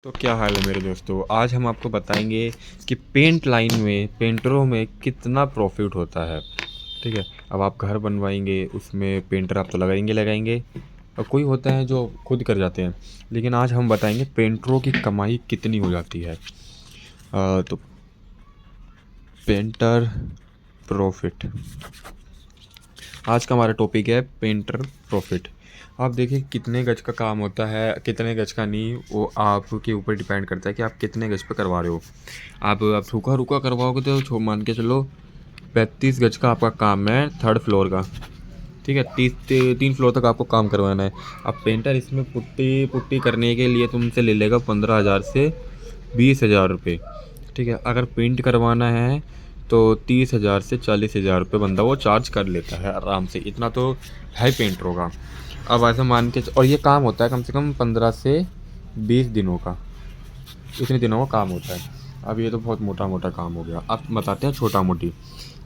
तो क्या हाल है मेरे दोस्तों। आज हम आपको बताएंगे कि पेंट लाइन में पेंटरों में कितना प्रॉफिट होता है। ठीक है। अब आप घर बनवाएंगे, उसमें पेंटर आप तो लगाएंगे और कोई होता है जो खुद कर जाते हैं, लेकिन आज हम बताएंगे पेंटरों की कमाई कितनी हो जाती है। तो पेंटर प्रॉफिट, आज का हमारा टॉपिक है पेंटर प्रॉफिट। आप देखिए कितने गज का काम होता है, कितने गज का नहीं, वो आपके ऊपर डिपेंड करता है कि आप कितने गज पे करवा रहे हो। आप रुका रुका करवाओगे तो मान के चलो 35 गज का आपका काम है, 3rd फ्लोर का। ठीक है, 3 फ्लोर तक आपको काम करवाना है। अब पेंटर इसमें पुट्टी पुट्टी करने के लिए तुमसे ले लेगा 15,000 से 20,000 रुपये। ठीक है, अगर पेंट करवाना है तो 30,000 से 40,000 रुपये बंदा वो चार्ज कर लेता है आराम से। इतना तो है पेंटरों का। अब ऐसा मान के और ये काम होता है कम से कम 15 से 20 दिनों का, इतने दिनों का काम होता है। अब ये तो बहुत मोटा मोटा काम हो गया। अब बताते हैं छोटा मोटी।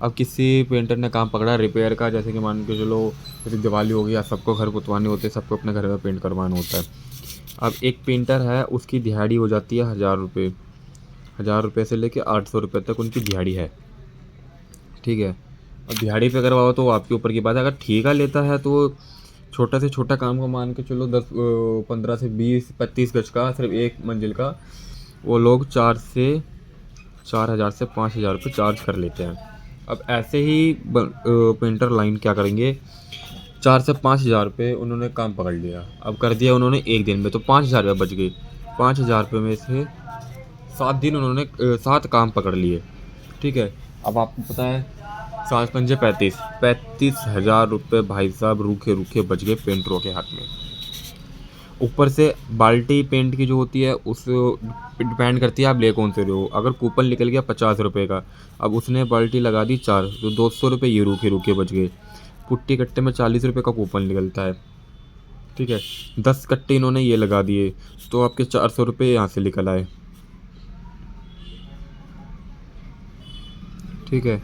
अब किसी पेंटर ने काम पकड़ा रिपेयर का, जैसे कि मान के चलो जैसे दिवाली हो गया, सबको घर पुतवाने होते हैं, सबको अपने घर में पेंट करवाना होता है। अब एक पेंटर है, उसकी दिहाड़ी हो जाती है 1,000 रुपये। 1,000 रुपये से लेके 800 रुपये तक उनकी दिहाड़ी है। ठीक है। अब दिहाड़ी पे करवाओ तो आपके ऊपर की बात है। अगर ठेका लेता है तो छोटा से छोटा काम को मान के चलो 15 से 20-25 गज का, सिर्फ एक मंजिल का, वो लोग 4,000 से 5,000 रुपये चार्ज कर लेते हैं। अब ऐसे ही पेंटर लाइन क्या करेंगे, 4 से 5,000 रुपये उन्होंने काम पकड़ लिया, अब कर दिया उन्होंने एक दिन में, तो 5,000 रुपये बच गए। 5,000 रुपये में से 7 दिन उन्होंने 7 काम पकड़ लिए। ठीक है। अब आपको पता है 7 पंजे 35,000 रुपये भाई साहब रूखे रूखे बच गए पेंटरों के हाथ में। ऊपर से बाल्टी पेंट की जो होती है उस डिपेंड करती है आप ले कौन से रहे हो। अगर कूपन निकल गया 50 रुपये का, अब उसने बाल्टी लगा दी 4, तो 200 रुपये ये रूखे रूखे बच गए। पुट्टी कट्टे में 40 रुपये का कूपन निकलता है। ठीक है, 10 कट्टे इन्होंने ये लगा दिए, तो आपके 400 रुपये यहाँ से निकल आए। ठीक है।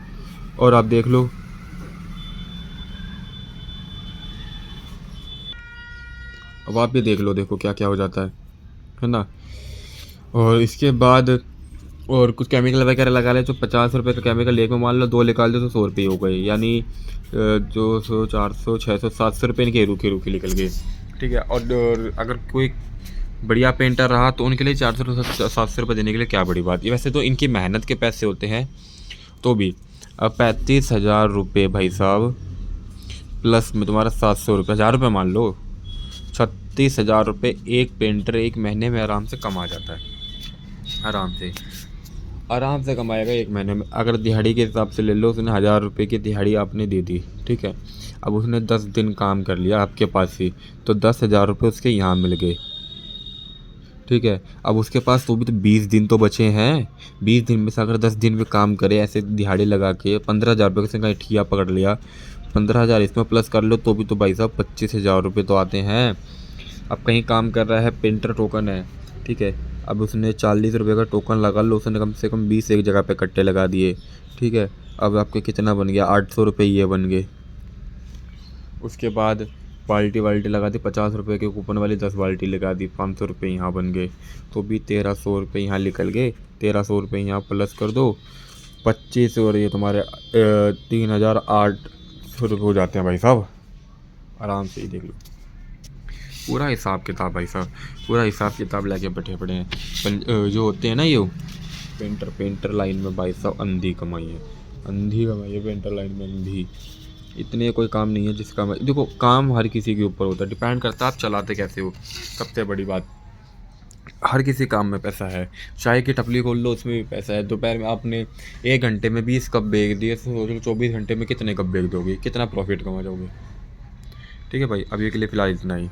और आप देख लो, अब आप ये देख लो, देखो क्या क्या हो जाता है ना। और इसके बाद और कुछ केमिकल वगैरह लगा ले, तो 50 रुपये का केमिकल एक में मान लो 2 निकाल दो तो 100 रुपये हो गए, यानी 200, 400, 600, 700 रुपये इनके रूखे रूखे निकल गए। ठीक है। और अगर कोई बढ़िया पेंटर रहा तो उनके लिए 400 से 700 रुपये देने के लिए क्या बड़ी बात। ये वैसे तो इनकी मेहनत के पैसे होते हैं, तो भी अब 35,000 रुपये भाई साहब प्लस में तुम्हारा 700 रुपये, 1,000 रुपये मान लो, 36,000 रुपये एक पेंटर एक महीने में आराम से कमा जाता है। आराम से कमाएगा एक महीने में। अगर दिहाड़ी के हिसाब से ले लो, उसने 1,000 रुपये की दिहाड़ी आपने दे दी। ठीक है। अब उसने 10 दिन काम कर लिया आपके पास ही, तो 10,000 रुपये उसके यहाँ मिल गए। ठीक है। अब उसके पास तो भी तो 20 दिन तो बचे हैं। 20 दिन में से अगर 10 दिन में काम करे ऐसे दिहाड़ी लगा के, 15,000 रुपये से कहीं ठिया पकड़ लिया, 15,000 इसमें प्लस कर लो तो भी तो भाई साहब 25,000 रुपये तो आते हैं। अब कहीं काम कर रहा है, पेंटर टोकन है। ठीक है। अब उसने 40 रुपये का टोकन लगा लो, उसने कम से कम 20 एक जगह पे कट्टे लगा दिए। ठीक है। अब आपके कितना बन गया, 800 रुपये ये बन गए। उसके बाद बाल्टी वाल्टी लगा दी, 50 रुपये के कूपन वाली 10 बाल्टी लगा दी, 500 रुपये यहाँ बन गए, तो भी 1,300 रुपये यहाँ निकल गए। 1,300 रुपये यहाँ प्लस कर दो 25, और ये तुम्हारे 3,800 रुपये हो जाते हैं भाई साहब आराम से। ही देख लो पूरा हिसाब किताब भाई साहब, पूरा हिसाब किताब लेके बैठे पड़े हैं। जो होते हैं ना ये पेंटर लाइन में भाई साहब अंधी कमाई है, अंधी कमाई है पेंटर लाइन में, अंधी। इतने कोई काम नहीं है जिसका देखो काम हर किसी के ऊपर होता है, डिपेंड करता है आप चलाते कैसे हो। सबसे बड़ी बात, हर किसी काम में पैसा है। चाय की टपली खोल लो, उसमें भी पैसा है। दोपहर में आपने 1 घंटे में 20 कप बेच दिए, सोच लो 24 घंटे में कितने कप बेच दोगे, कितना प्रॉफिट कमा जाओगे। ठीक है भाई, अभी के लिए फ़िलहाल इतना ही।